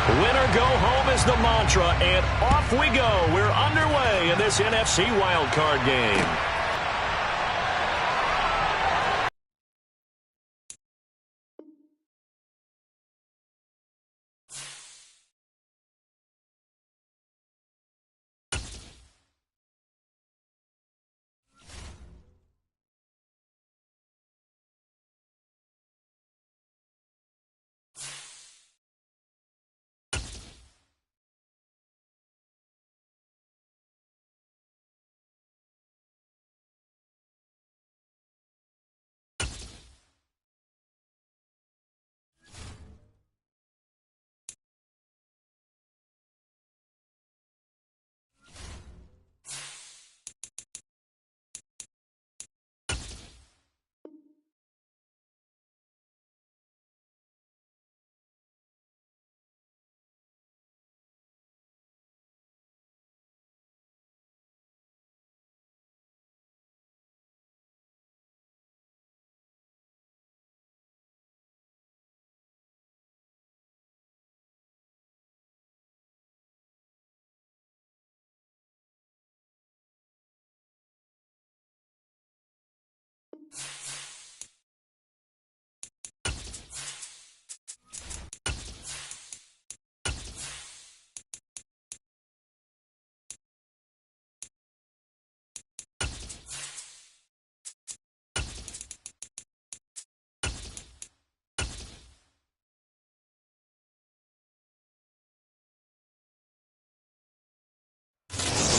Winner go home is the mantra, and off we go. We're underway in this NFC wildcard game.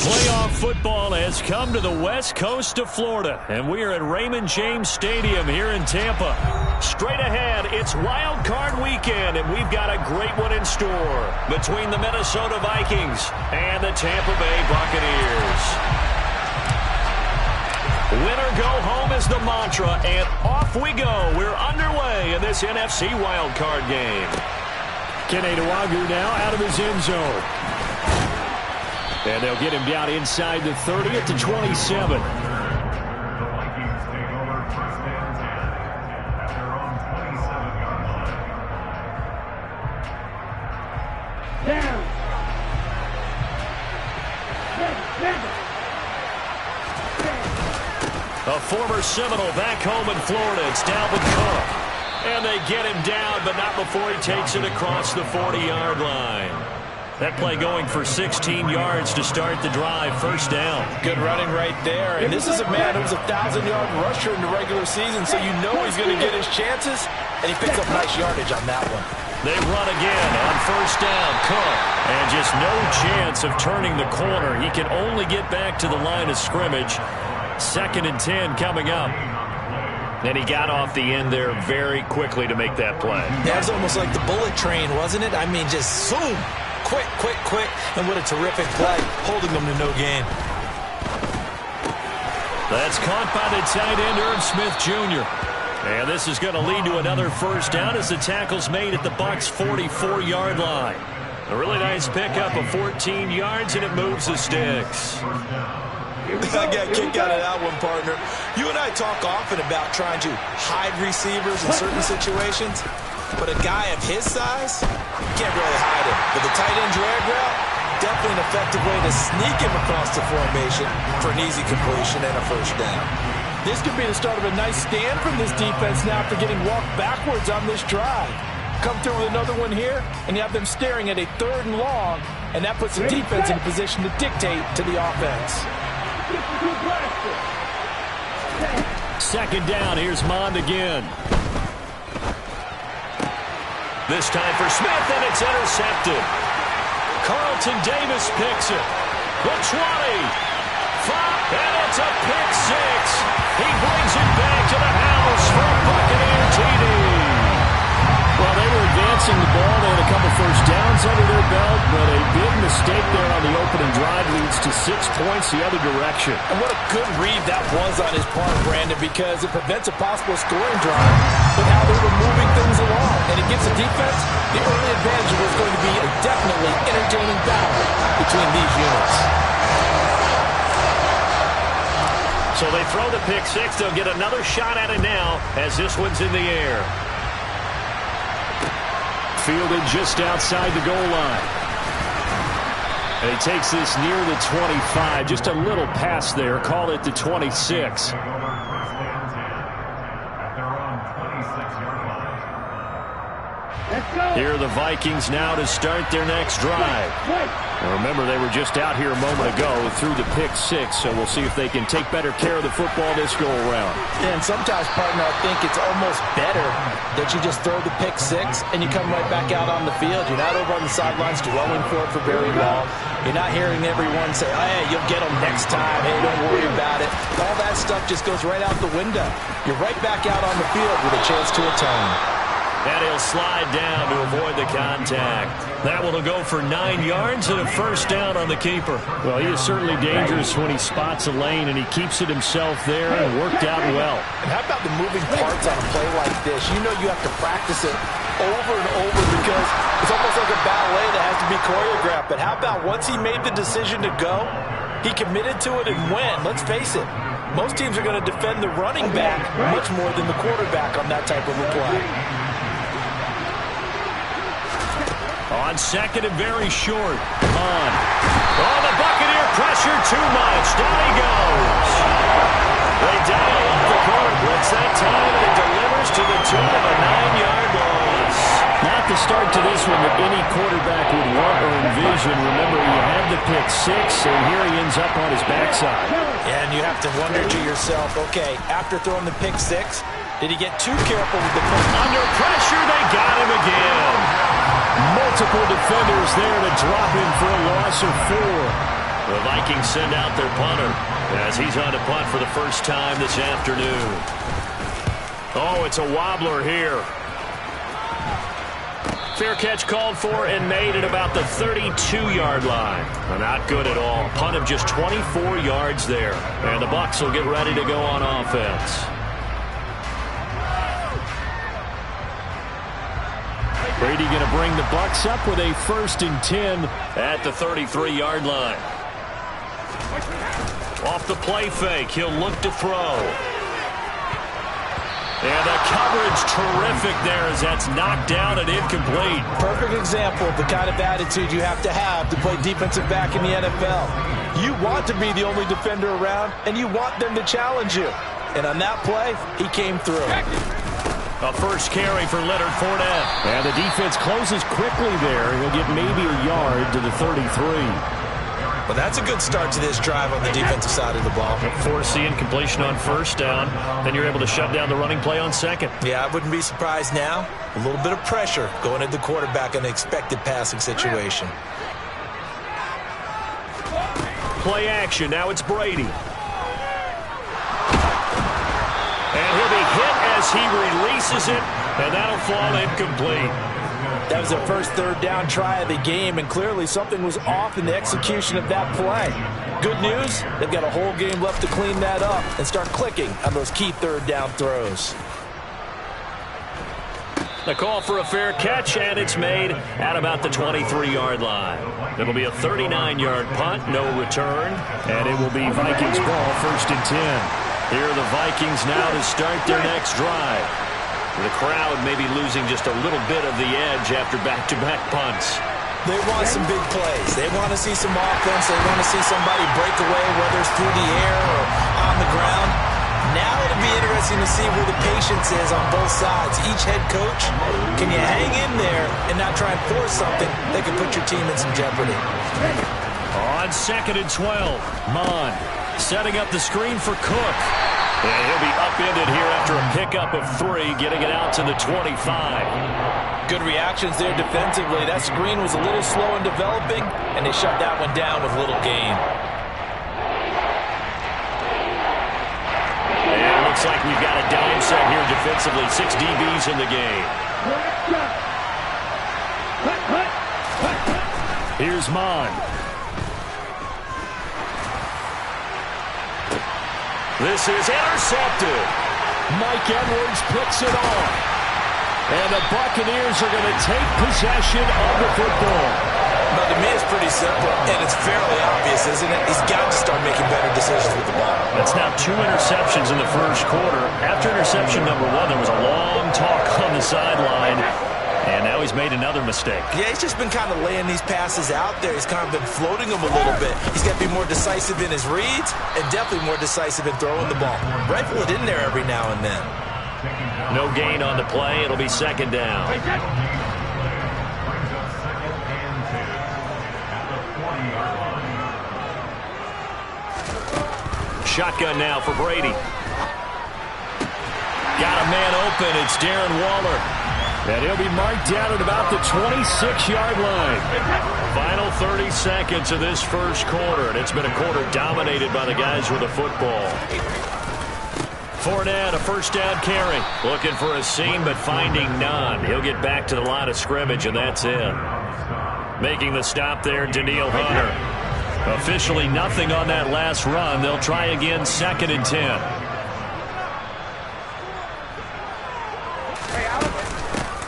Playoff football has come to the west coast of Florida, and we are at Raymond James Stadium here in Tampa. Straight ahead, it's Wild Card Weekend, and we've got a great one in store between the Minnesota Vikings and the Tampa Bay Buccaneers. Winner go home is the mantra, and off we go. We're underway in this NFC Wild Card game. Kenny Nwagu now out of his end zone. And they'll get him down inside the 30 at the 27. A former Seminole back home in Florida. It's Dalvin Cook. And they get him down, but not before he takes it across the 40-yard line. That play going for 16 yards to start the drive. First down. Good running right there. And this is a man who was a 1,000-yard rusher in the regular season, so you know he's going to get his chances. And he picks up nice yardage on that one. They run again on first down. Cook. And just no chance of turning the corner. He can only get back to the line of scrimmage. 2nd and 10 coming up. And he got off the end there very quickly to make that play. That was almost like the bullet train, wasn't it? I mean, just zoom. Quick, quick, quick. And what a terrific play, holding them to no gain. That's caught by the tight end, Irv Smith Jr. And this is going to lead to another first down as the tackle's made at the Bucs' 44-yard line. A really nice pickup of 14 yards, and it moves the sticks. I got a kick out of that one, partner. You and I talk often about trying to hide receivers in certain situations. But a guy of his size, you can't really hide him. But the tight end drag route, definitely an effective way to sneak him across the formation for an easy completion and a first down. This could be the start of a nice stand from this defense now after getting walked backwards on this drive. Come through with another one here, and you have them staring at a 3rd and long, and that puts the defense in a position to dictate to the offense. 2nd down, here's Mond again. This time for Smith, and it's intercepted. Carlton Davis picks it. The 20. 5, and it's a pick 6. He brings it back to the house for a Buccaneer TD. Well, they were advancing the ball. They had a couple first downs under their belt, but a big mistake there on the opening drive leads to 6 points the other direction. And what a good read that was on his part, Brandon, because it prevents a possible scoring drive with how they were moving things along. And it gives the defense the early advantage of what's going to be a definitely entertaining battle between these units. So they throw the pick 6. They'll get another shot at it now as this one's in the air. fielded just outside the goal line. And he takes this near the 25. Just a little pass there. Call it the 26. Here are the Vikings now to start their next drive. Now remember, they were just out here a moment ago through the pick 6, so we'll see if they can take better care of the football this go-around. And sometimes, partner, I think it's almost better that you just throw the pick 6 and you come right back out on the field. You're not over on the sidelines dwelling for it for very long. You're not hearing everyone say, oh, hey, you'll get them next time. Hey, don't worry about it. All that stuff just goes right out the window. You're right back out on the field with a chance to atone. And he'll slide down to avoid the contact. That one will go for 9 yards and a first down on the keeper. Well, he is certainly dangerous when he spots a lane, and he keeps it himself there and worked out well. And how about the moving parts on a play like this? You know you have to practice it over and over because it's almost like a ballet that has to be choreographed. But how about once he made the decision to go, he committed to it and went. Let's face it, most teams are going to defend the running back much more than the quarterback on that type of a play. On second and very short. On. Oh, the Buccaneer pressure too much. Down he goes. They dial up the corner blitz that time, and it delivers to the tune of a 9-yard loss. Not the start to this one that any quarterback would want or envision. Remember, he had the pick 6, and here he ends up on his backside. And you have to wonder to yourself, okay, after throwing the pick 6, did he get too careful with the push? Under pressure, they got him again. Multiple defenders there to drop him for a loss of 4. The Vikings send out their punter as he's on to punt for the first time this afternoon. Oh, it's a wobbler here. Fair catch called for and made at about the 32-yard line. Not good at all. Punt of just 24 yards there. And the Bucs will get ready to go on offense. Brady going to bring the Bucs up with a 1st and 10 at the 33-yard line. Off the play fake, he'll look to throw. And the coverage terrific there as that's knocked down and incomplete. Perfect example of the kind of attitude you have to play defensive back in the NFL. You want to be the only defender around, and you want them to challenge you. And on that play, he came through. A first carry for Leonard Fournette. And the defense closes quickly there. He'll get maybe a yard to the 33. Well, that's a good start to this drive on the defensive side of the ball. Forcing completion on first down. Then you're able to shut down the running play on second. Yeah, I wouldn't be surprised now. A little bit of pressure going at the quarterback in an expected passing situation. Play action. Now it's Brady. And he'll be hit as he releases it, and that'll fall incomplete. That was their first 3rd down try of the game, and clearly something was off in the execution of that play. Good news, they've got a whole game left to clean that up and start clicking on those key 3rd down throws. The call for a fair catch, and it's made at about the 23-yard line. It'll be a 39-yard punt, no return, and it will be Vikings ball, 1st and 10. Here are the Vikings now to start their next drive. The crowd may be losing just a little bit of the edge after back-to-back punts. They want some big plays. They want to see some offense. They want to see somebody break away, whether it's through the air or on the ground. Now it'll be interesting to see where the patience is on both sides. Each head coach, can you hang in there and not try and force something that can put your team in some jeopardy? On 2nd and 12, Mon setting up the screen for Cook. And he'll be upended here after a pickup of 3, getting it out to the 25. Good reactions there defensively. That screen was a little slow in developing, and they shut that one down with little gain. And it looks like we've got a dime set here defensively. 6 DBs in the game. Here's Mon. This is intercepted. Mike Edwards picks it off. And the Buccaneers are going to take possession of the football. But to me, it's pretty simple, and it's fairly obvious, isn't it? He's got to start making better decisions with the ball. That's now 2 interceptions in the first quarter. After interception number 1, there was a long talk on the sideline. And now he's made another mistake. Yeah, he's just been kind of laying these passes out there. He's kind of been floating them a little bit. He's got to be more decisive in his reads and definitely more decisive in throwing the ball. Rifle it in there every now and then. No gain on the play. It'll be second down. Shotgun now for Brady. Got a man open. It's Darren Waller. And he'll be marked down at about the 26-yard line. Final 30 seconds of this first quarter, and it's been a quarter dominated by the guys with the football. Fournette, a first down carry. Looking for a seam, but finding none. He'll get back to the line of scrimmage, and that's it. Making the stop there, Daniil Hunter. Officially nothing on that last run. They'll try again, 2nd and 10.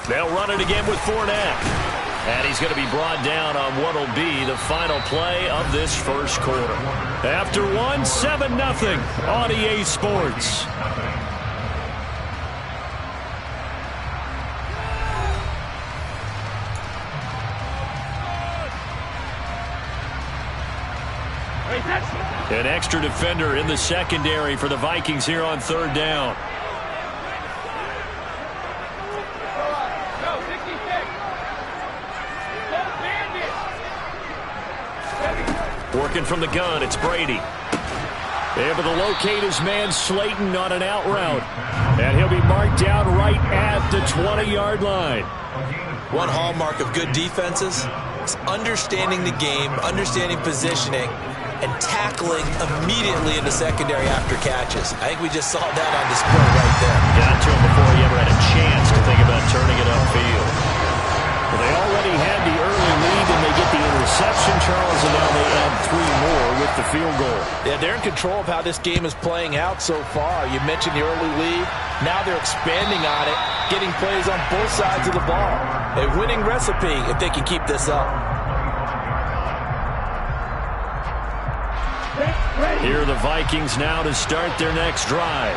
They'll run it again with Fournette. And he's going to be brought down on what will be the final play of this first quarter. After 1, 7-0 on EA Sports. An extra defender in the secondary for the Vikings here on 3rd down. Working from the gun, it's Brady. Able to locate his man Slayton on an out route. And he'll be marked down right at the 20-yard line. One hallmark of good defenses is understanding the game, understanding positioning, and tackling immediately in the secondary after catches. I think we just saw that on display right there. Got to him before he ever had a chance to think about turning it upfield. Well, they already had the early lead, and they get the interception, Charles, and now they add 3 more with the field goal. Yeah, they're in control of how this game is playing out so far. You mentioned the early lead. Now they're expanding on it, getting plays on both sides of the ball. A winning recipe if they can keep this up. Here are the Vikings now to start their next drive.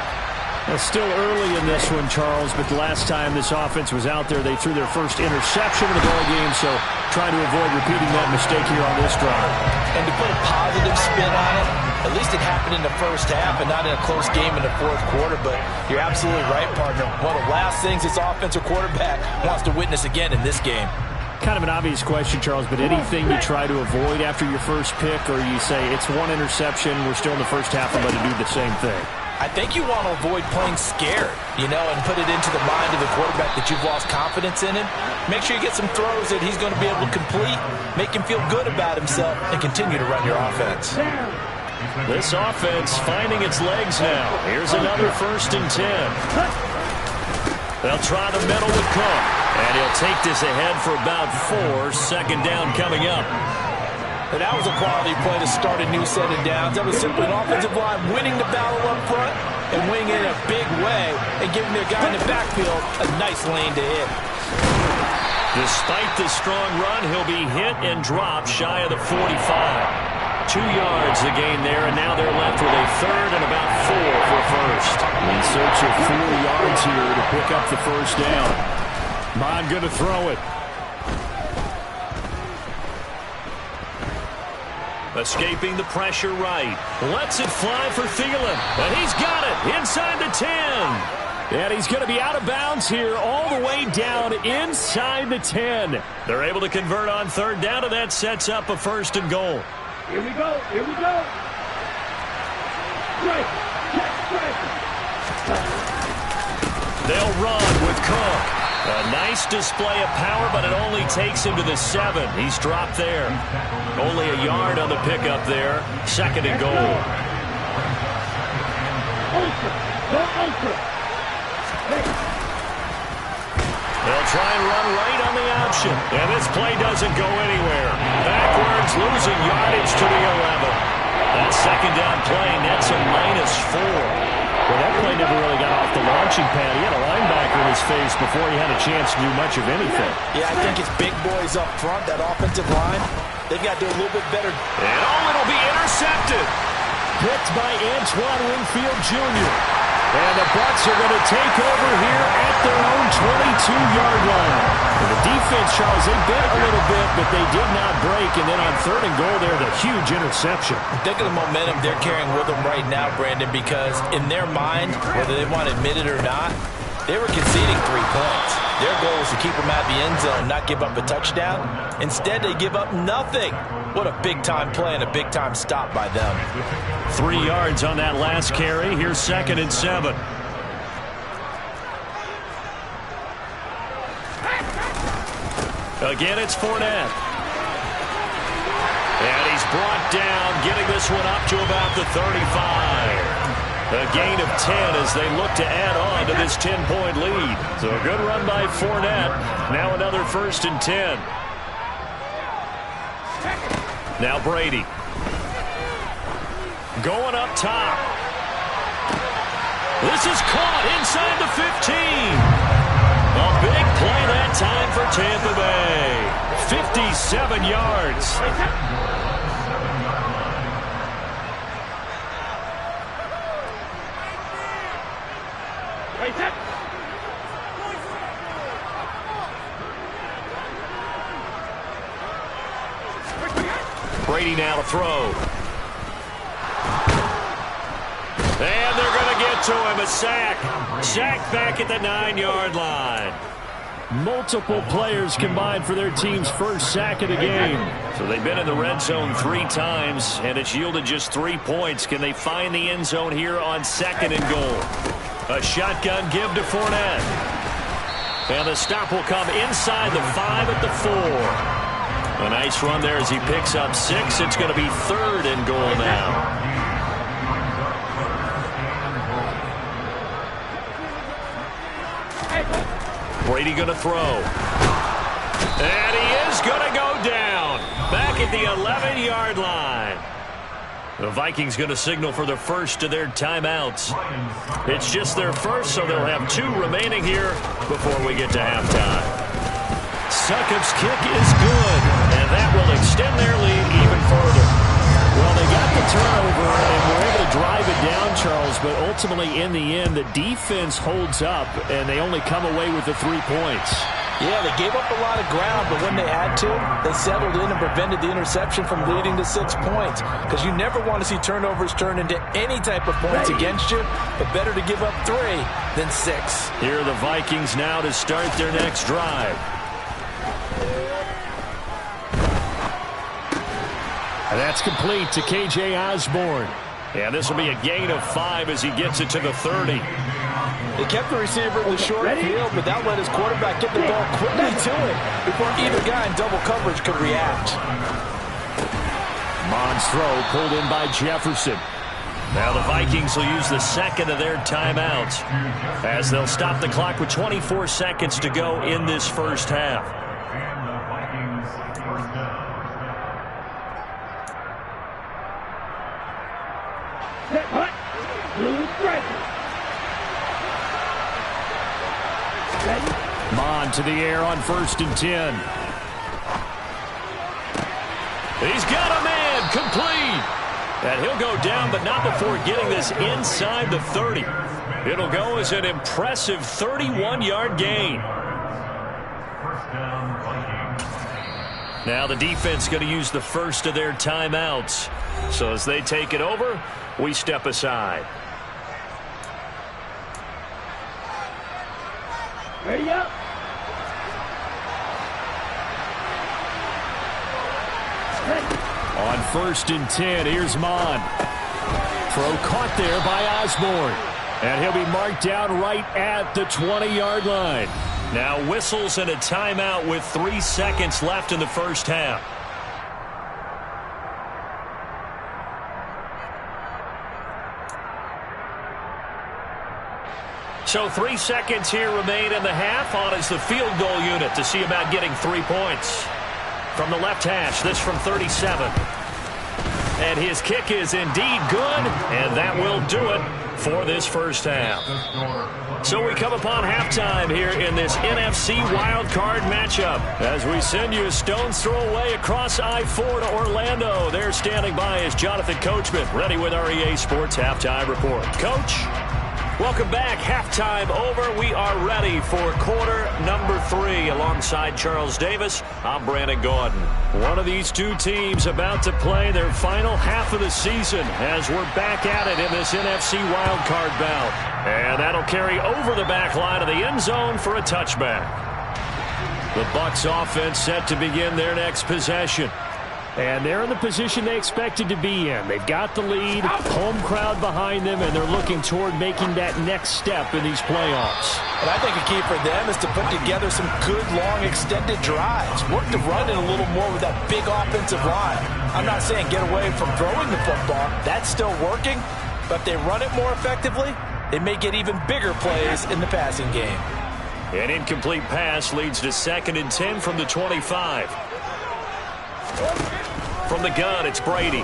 Well, still early in this one, Charles, but the last time this offense was out there, they threw their first interception of the ball game, so trying to avoid repeating that mistake here on this drive. And to put a positive spin on it, at least it happened in the first half and not in a close game in the fourth quarter, but you're absolutely right, partner. One of the last things this offensive quarterback wants to witness again in this game. Kind of an obvious question, Charles, but anything you try to avoid after your first pick, or you say it's one interception, we're still in the first half, and let it do the same thing? I think you want to avoid playing scared, and put it into the mind of the quarterback that you've lost confidence in him. Make sure you get some throws that he's going to be able to complete, make him feel good about himself, and continue to run your offense. This offense finding its legs now. Here's another 1st and 10. They'll try the middle with Cook, and he'll take this ahead for about 4. 2nd down coming up. And that was a quality play to start a new set of downs. That was simply an offensive line winning the battle up front and winning it in a big way and giving their guy in the backfield a nice lane to hit. Despite the strong run, he'll be hit and dropped shy of the 45. 2 yards the gain there, and now they're left with a 3rd and about 4 for first. In search of 4 yards here to pick up the first down. Bond going to throw it. Escaping the pressure right. Lets it fly for Thielen. And he's got it inside the 10. And he's going to be out of bounds here all the way down inside the 10. They're able to convert on 3rd down, and that sets up a 1st and goal. Here we go. Here we go. Strike. They'll run with Cook. A nice display of power, but it only takes him to the 7. He's dropped there. Only a yard on the pickup there. 2nd and goal. They'll try and run right on the option. And this play doesn't go anywhere. Backwards, losing yardage to the 11. That 2nd down play nets a -4. Well, that play never really got off the launching pad. He had a linebacker in his face before he had a chance to do much of anything. Yeah, I think it's big boys up front, that offensive line. They've got to do a little bit better. And it'll be intercepted. Picked by Antoine Winfield Jr. And the Bucs are going to take over here at their own 22-yard line. And the defense, Charles, they bit a little bit, but they did not break. And then on 3rd and goal there, the huge interception. Think of the momentum they're carrying with them right now, Brandon, because in their mind, whether they want to admit it or not, they were conceding 3 points. Their goal was to keep them at the end zone, not give up a touchdown. Instead, they give up nothing. What a big-time play and a big-time stop by them. 3 yards on that last carry. Here's 2nd and 7. Again, it's Fournette. And he's brought down, getting this one up to about the 35. A gain of 10 as they look to add on to this 10-point lead. So a good run by Fournette. Now another 1st and 10. Now Brady. Going up top. This is caught inside the 15. A big play that time for Tampa Bay. 57 yards. Brady now to throw. And they're going to get to him. A sack. Sack back at the 9-yard line. Multiple players combined for their team's first sack of the game. So they've been in the red zone 3 times, and it's yielded just 3 points. Can they find the end zone here on 2nd and goal? A shotgun give to Fournette. And the stop will come inside the 5 at the 4. A nice run there as he picks up 6. It's going to be 3rd and goal now. Brady going to throw. And he is going to go down. Back at the 11-yard line. The Vikings going to signal for the first of their timeouts. It's just their first, so they'll have 2 remaining here before we get to halftime. Succop's kick is good, and that will extend their lead even further. Well, they got the turnover, and were able to drive it down, Charles, but ultimately in the end, the defense holds up, and they only come away with the 3 points. Yeah, they gave up a lot of ground, but when they had to, they settled in and prevented the interception from leading to 6 points. Because you never want to see turnovers turn into any type of points against you, but better to give up 3 than 6. Here are the Vikings now to start their next drive. And that's complete to K.J. Osborne. And this will be a gain of 5 as he gets it to the 30. They kept the receiver in the short field, but that let his quarterback get the ball quickly to him before either guy in double coverage could react. Mond's throw pulled in by Jefferson. Now the Vikings will use the 2nd of their timeouts as they'll stop the clock with 24 seconds to go in this first half. Mond to the air on 1st and 10. He's got a man complete. And he'll go down, but not before getting this inside the 30. It'll go as an impressive 31-yard gain. Now the defense going to use the first of their timeouts. So as they take it over, we step aside. Ready up. On 1st and 10, here's Mond. Throw caught there by Osborne. And he'll be marked down right at the 20-yard line. Now whistles and a timeout with 3 seconds left in the first half. So 3 seconds here remain in the half. On is the field goal unit to see about getting 3 points. From the left hash, this from 37. And his kick is indeed good, and that will do it for this first half. So we come upon halftime here in this NFC wildcard matchup as we send you a stone's throw away across I-4 to Orlando. There standing by is Jonathan Coachman, ready with our EA Sports Halftime Report. Coach? Welcome back. Halftime over. We are ready for quarter number 3. Alongside Charles Davis, I'm Brandon Gordon. One of these two teams about to play their final half of the season as we're back at it in this NFC wildcard bout. And that'll carry over the back line of the end zone for a touchback. The Bucs offense set to begin their next possession. And they're in the position they expected to be in. They've got the lead, home crowd behind them, and they're looking toward making that next step in these playoffs. And I think a key for them is to put together some good, long, extended drives. Work the run in a little more with that big offensive line. I'm not saying get away from throwing the football. That's still working. But if they run it more effectively, they may get even bigger plays in the passing game. An incomplete pass leads to 2nd and 10 from the 25. From the gun, it's Brady.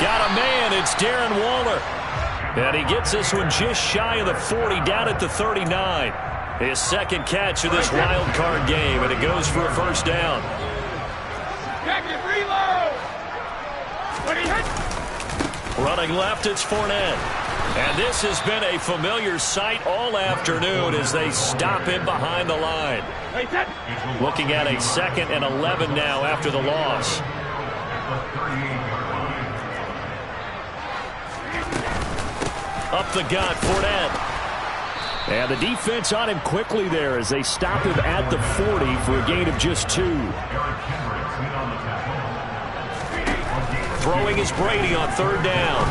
Got a man, it's Darren Waller. And he gets this one just shy of the 40, down at the 39. His second catch of this wild card game, and it goes for a first down. Running left, it's Fournette. And this has been a familiar sight all afternoon as they stop him behind the line. Looking at a 2nd and 11 now after the loss. Up the gut, Fournette. And the defense on him quickly there as they stop him at the 40 for a gain of just 2. Throwing is Brady on 3rd down.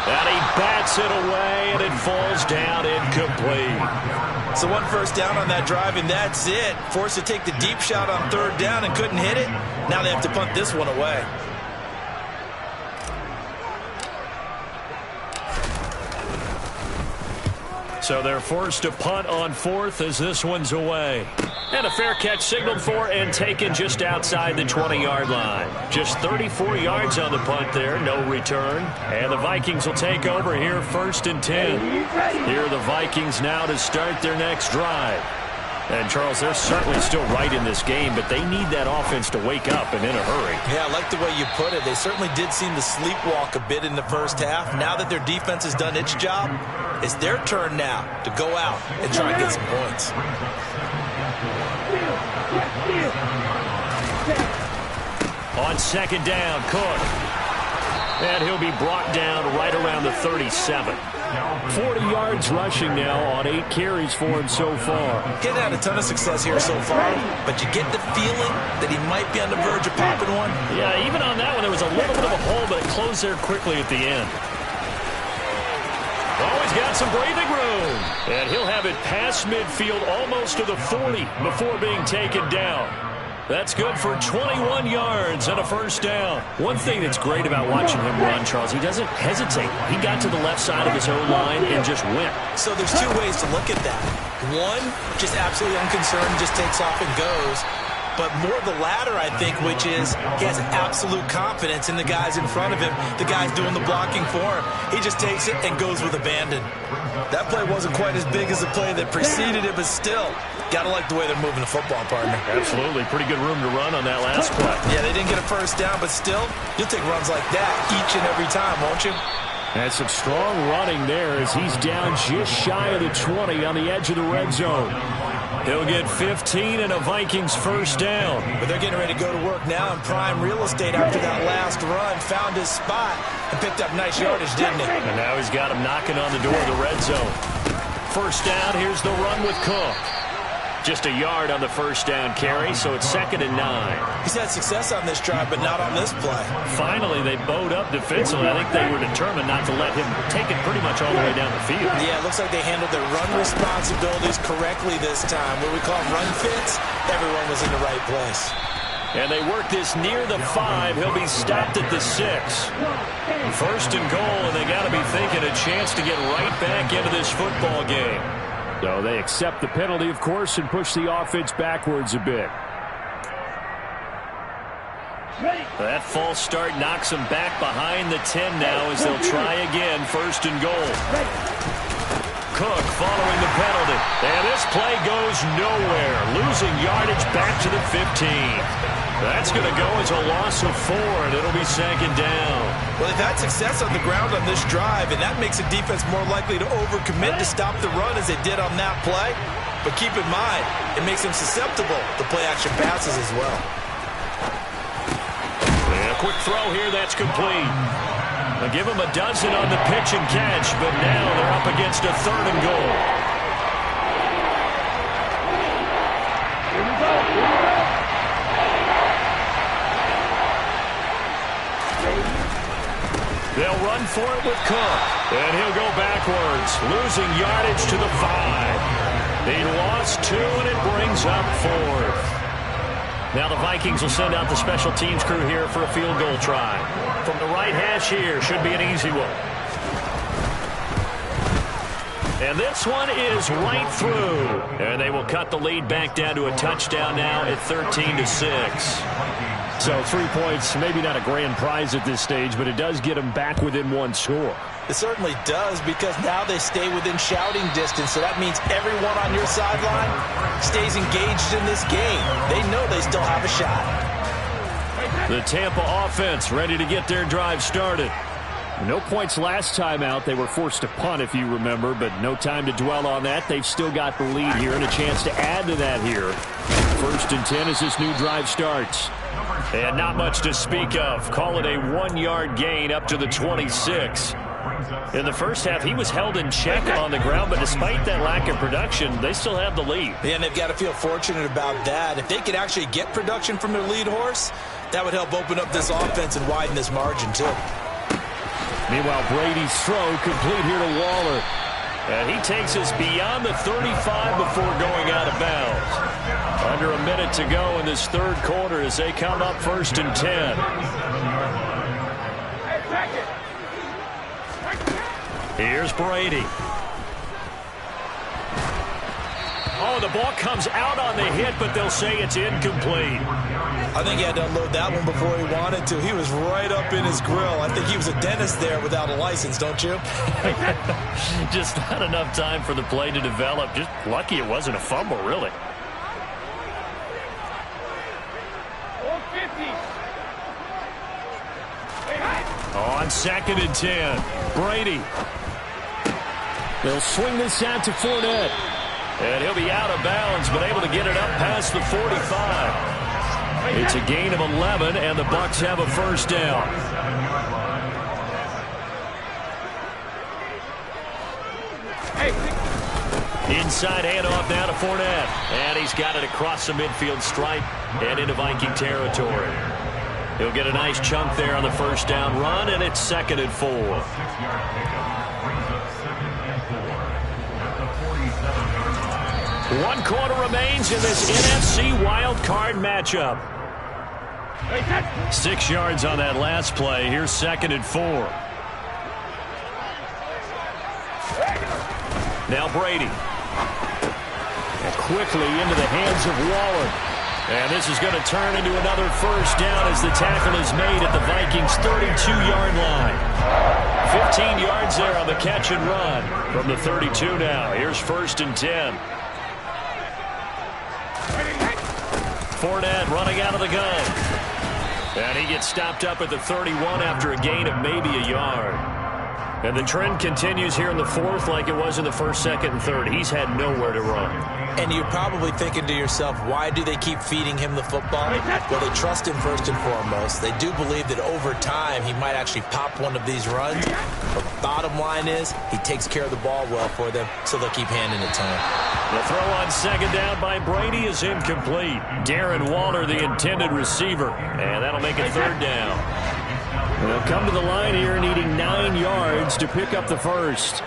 And he bats it away, and it falls down incomplete. So 1 first down on that drive, and that's it. Forced to take the deep shot on 3rd down and couldn't hit it. Now they have to punt this one away. So they're forced to punt on 4th as this one's away. And a fair catch signaled for and taken just outside the 20-yard line. Just 34 yards on the punt there, no return. And the Vikings will take over here 1st and 10. Here are the Vikings now to start their next drive. And, Charles, they're certainly still right in this game, but they need that offense to wake up and in a hurry. Yeah, I like the way you put it. They certainly did seem to sleepwalk a bit in the first half. Now that their defense has done its job, it's their turn now to go out and try and get some points. On 2nd down, Cook. And he'll be brought down right around the 37. 40 yards rushing now on 8 carries for him so far. Getting had a ton of success here so far, but you get the feeling that he might be on the verge of popping one. Yeah, even on that one, there was a little bit of a hole, but it closed there quickly at the end. Oh, he's got some breathing room. And he'll have it past midfield almost to the 40 before being taken down. That's good for 21 yards and a first down. One thing that's great about watching him run, Charles, he doesn't hesitate. He got to the left side of his own line and just went. So there's 2 ways to look at that. One, just absolutely unconcerned, just takes off and goes. But more the latter, I think, which is he has absolute confidence in the guys in front of him, the guys doing the blocking for him. He just takes it and goes with abandon. That play wasn't quite as big as the play that preceded it, but still, got to like the way they're moving the football, partner. Absolutely. Pretty good room to run on that last play. Yeah, they didn't get a first down, but still, you'll take runs like that each and every time, won't you? That's some strong running there as he's down just shy of the 20 on the edge of the red zone. He'll get 15 and a Vikings first down. But they're getting ready to go to work now in prime real estate after that last run. Found his spot and picked up nice yardage, didn't he? And now he's got him knocking on the door of the red zone. First down, here's the run with Cook. Just a yard on the first down carry, so it's 2nd and 9. He's had success on this drive, but not on this play. Finally, they bowed up defensively. I think they were determined not to let him take it pretty much all the way down the field. Yeah, it looks like they handled their run responsibilities correctly this time. What we call run fits, everyone was in the right place. And they work this near the 5. He'll be stopped at the 6. First and goal, and they got to be thinking a chance to get right back into this football game. So they accept the penalty, of course, and push the offense backwards a bit. That false start knocks them back behind the 10 now as they'll try again, 1st and goal. Cook following the penalty. And this play goes nowhere, losing yardage back to the 15. That's going to go as a loss of 4, and it'll be second down. Well, they've had success on the ground on this drive, and that makes a defense more likely to overcommit to stop the run as they did on that play. But keep in mind, it makes them susceptible to play-action passes as well. And a quick throw here, that's complete. They'll give them a dozen on the pitch and catch, but now they're up against a 3rd and goal. Here we go. Here we go. They'll run for it with Cook, and he'll go backwards, losing yardage to the 5. He lost 2, and it brings up 4th. Now the Vikings will send out the special teams crew here for a field goal try. From the right hash here, should be an easy one. And this one is right through. And they will cut the lead back down to a touchdown now at 13-6. So 3 points, maybe not a grand prize at this stage, but it does get them back within 1 score. It certainly does, because now they stay within shouting distance, so that means everyone on your sideline stays engaged in this game. They know they still have a shot. The Tampa offense ready to get their drive started. No points last time out. They were forced to punt, if you remember, but no time to dwell on that. They've still got the lead here and a chance to add to that here. 1st and 10 as this new drive starts. And not much to speak of. Call it a 1-yard gain up to the 26. In the first half, he was held in check on the ground, but despite that lack of production, they still have the lead. Yeah, and they've got to feel fortunate about that. If they could actually get production from their lead horse, that would help open up this offense and widen this margin, too. Meanwhile, Brady's throw complete here to Waller. And he takes us beyond the 35 before going out of bounds. Under a minute to go in this 3rd quarter as they come up 1st and 10. Here's Brady. Oh, the ball comes out on the hit, but they'll say it's incomplete. I think he had to unload that one before he wanted to. He was right up in his grill. I think he was a dentist there without a license, don't you? Just not enough time for the play to develop. Just lucky it wasn't a fumble, really. On 2nd and 10, Brady. They'll swing this out to Fournette. And he'll be out of bounds, but able to get it up past the 45. It's a gain of 11, and the Bucs have a 1st down. Inside handoff now to Fournette. And he's got it across the midfield stripe and into Viking territory. He'll get a nice chunk there on the 1st down run, and it's 2nd and 4. 1 quarter remains in this NFC wild card matchup. 6 yards on that last play. Here's 2nd and 4. Now Brady. And quickly into the hands of Waller. And this is going to turn into another 1st down as the tackle is made at the Vikings' 32-yard line. 15 yards there on the catch and run from the 32 now. Here's 1st and 10. Fournette running out of the gun. And he gets stopped up at the 31 after a gain of maybe a yard. And the trend continues here in the 4th like it was in the 1st, 2nd, and 3rd. He's had nowhere to run. And you're probably thinking to yourself, why do they keep feeding him the football? Well, they trust him first and foremost. They do believe that over time he might actually pop one of these runs. But the bottom line is he takes care of the ball well for them, so they'll keep handing it to him. The throw on 2nd down by Brady is incomplete. Darren Waller, the intended receiver. And that'll make it 3rd down. They'll come to the line here needing 9 yards to pick up the 1st.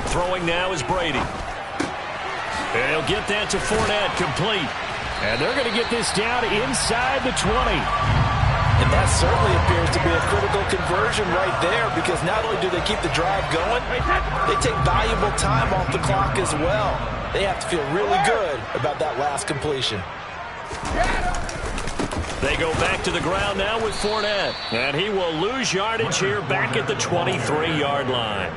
Throwing now is Brady. And he'll get that to Fournette, complete. And they're going to get this down inside the 20. And that certainly appears to be a critical conversion right there, because not only do they keep the drive going, they take valuable time off the clock as well. They have to feel really good about that last completion. They go back to the ground now with Fournette. And he will lose yardage here back at the 23-yard line.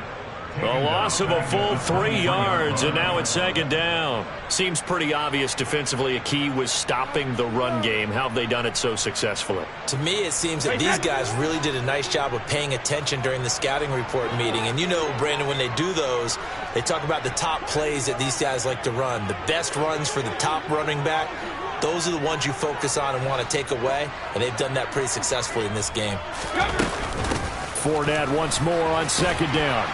A loss of a full 3 yards, and now it's second down. Seems pretty obvious defensively a key was stopping the run game. How have they done it so successfully? To me, it seems that these guys really did a nice job of paying attention during the scouting report meeting. And you know, Brandon, when they do those, they talk about the top plays that these guys like to run. The best runs for the top running back, those are the ones you focus on and want to take away. And they've done that pretty successfully in this game. Fournette once more on second down.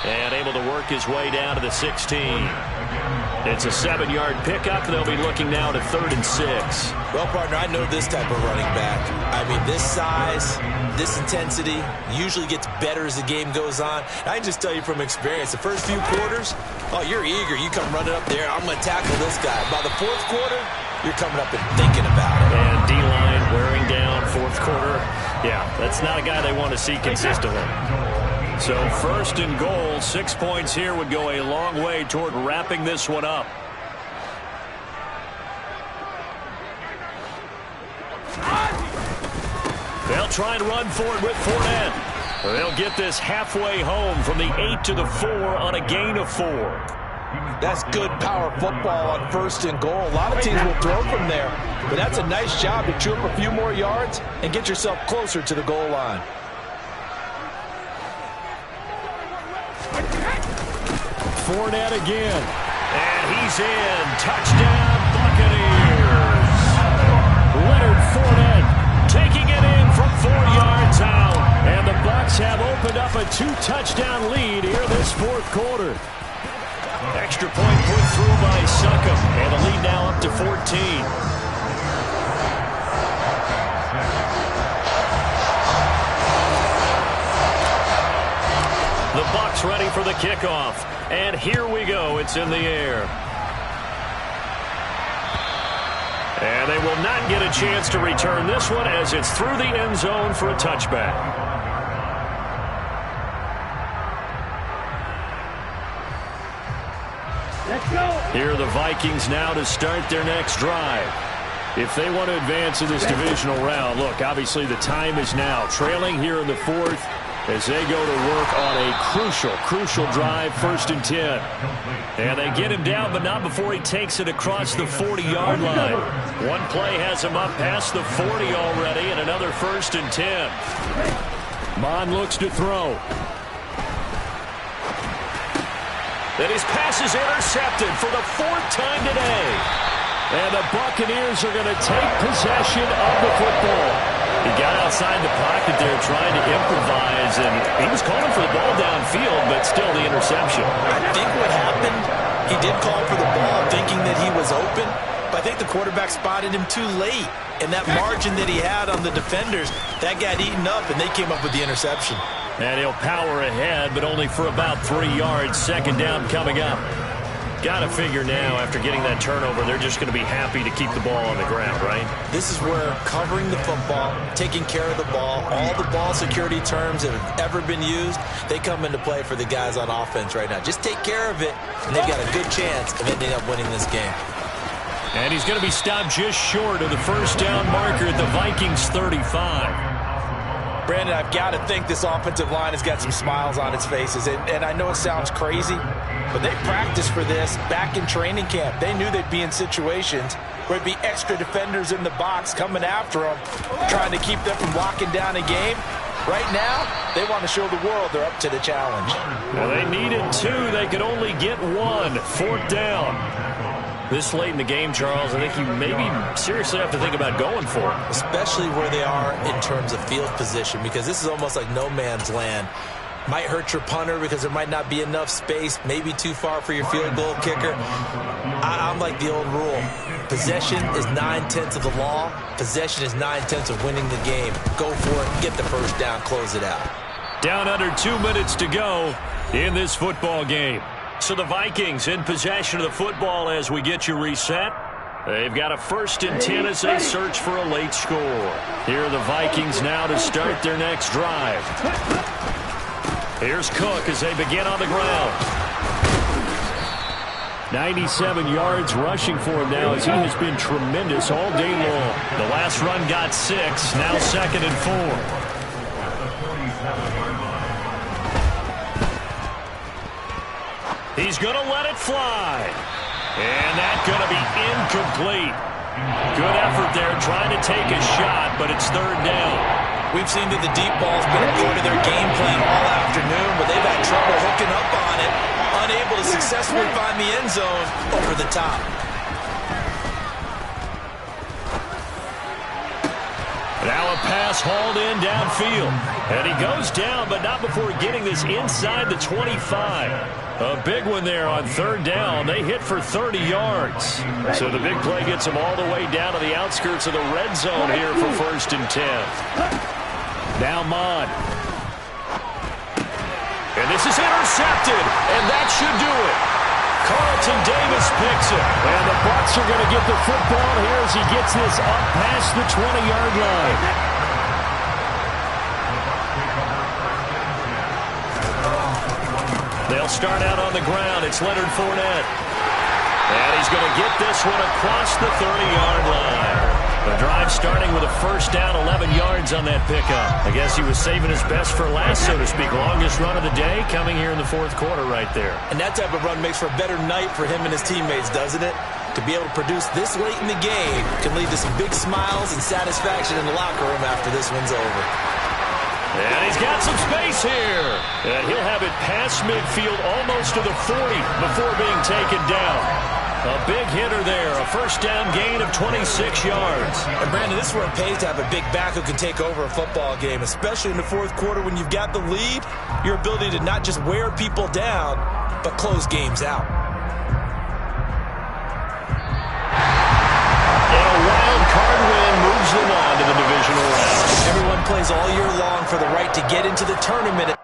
And able to work his way down to the 16. It's a 7-yard pickup. They'll be looking now to 3rd and 6. Well, partner, I know this type of running back. I mean, this size, this intensity usually gets better as the game goes on. I can just tell you from experience, the first few quarters, oh, you're eager. You come running up there. I'm going to tackle this guy. By the 4th quarter, you're coming up and thinking about it. And D-line wearing down 4th quarter. Yeah, that's not a guy they want to see consistently. So 1st and goal, 6 points here would go a long way toward wrapping this one up. They'll try and run for it with Fournette. They'll get this halfway home from the 8 to the 4 on a gain of 4. That's good power football on 1st and goal. A lot of teams will throw from there, but that's a nice job to chew up a few more yards and get yourself closer to the goal line. Fournette again. And he's in. Touchdown, Buccaneers. Leonard Fournette taking it in from 4 yards out. And the Bucs have opened up a 2-touchdown lead here this 4th quarter. Extra point put through by Succop. And the lead now up to 14. The Bucs ready for the kickoff. And here we go. It's in the air. And they will not get a chance to return this one as it's through the end zone for a touchback. Let's go. Here are the Vikings now to start their next drive. If they want to advance in this divisional round, look, obviously the time is now. Trailing here in the 4th. As they go to work on a crucial drive, 1st and 10. And they get him down, but not before he takes it across the 40-yard line. One play has him up past the 40 already, and another 1st and 10. Mon looks to throw. Then his pass is intercepted for the 4th time today. And the Buccaneers are going to take possession of the football. He got outside the pocket there trying to improvise, and he was calling for the ball downfield, but still the interception. I think what happened, he did call for the ball thinking that he was open, but I think the quarterback spotted him too late. And that margin that he had on the defenders, that got eaten up, and they came up with the interception. And he'll power ahead, but only for about 3 yards. 2nd down coming up. Got to figure now, after getting that turnover, they're just going to be happy to keep the ball on the ground, right? This is where covering the football, taking care of the ball, all the ball security terms that have ever been used, they come into play for the guys on offense right now. Just take care of it, and they've got a good chance of ending up winning this game. And he's going to be stopped just short of the 1st down marker at the Vikings 35. Brandon, I've got to think this offensive line has got some smiles on its faces. And I know it sounds crazy, but they practiced for this back in training camp. They knew they'd be in situations where there'd be extra defenders in the box coming after them, trying to keep them from locking down a game. Right now, they want to show the world they're up to the challenge. Well, they needed 2. They could only get 1. 4th down. This late in the game, Charles, I think you maybe seriously have to think about going for it. Especially where they are in terms of field position, because this is almost like no man's land. Might hurt your punter because there might not be enough space, maybe too far for your field goal kicker. I'm like the old rule. Possession is 9/10 of the law. Possession is 9/10 of winning the game. Go for it, get the 1st down, close it out. Down under 2 minutes to go in this football game. So the Vikings in possession of the football as we get you reset. They've got a 1st and 10 as they search for a late score. Here are the Vikings now to start their next drive. Here's Cook as they begin on the ground. 97 yards rushing for him now as he has been tremendous all day long. The last run got 6, now 2nd and 4. He's going to let it fly. And that's going to be incomplete. Good effort there trying to take a shot, but it's 3rd down. We've seen that the deep ball's been a part of their game plan all afternoon, but they've had trouble hooking up on it, unable to successfully find the end zone over the top. Now a pass hauled in downfield. And he goes down, but not before getting this inside the 25. A big one there on 3rd down. They hit for 30 yards. So the big play gets them all the way down to the outskirts of the red zone here for 1st and 10. Now Mod. And this is intercepted, and that should do it. Carlton Davis picks it. And the Bucs are going to get the football here as he gets this up past the 20-yard line. They'll start out on the ground. It's Leonard Fournette. And he's going to get this one across the 30-yard line. The drive starting with a 1st down, 11 yards on that pickup. I guess he was saving his best for last, so to speak. Longest run of the day coming here in the 4th quarter right there. And that type of run makes for a better night for him and his teammates, doesn't it? To be able to produce this late in the game can lead to some big smiles and satisfaction in the locker room after this one's over. And he's got some space here. And he'll have it past midfield almost to the 40 before being taken down. A big hitter there. A 1st down gain of 26 yards. And Brandon, this is where it pays to have a big back who can take over a football game, especially in the 4th quarter when you've got the lead. Your ability to not just wear people down, but close games out. And a wild card win moves them on to the divisional round. Everyone plays all year long for the right to get into the tournament.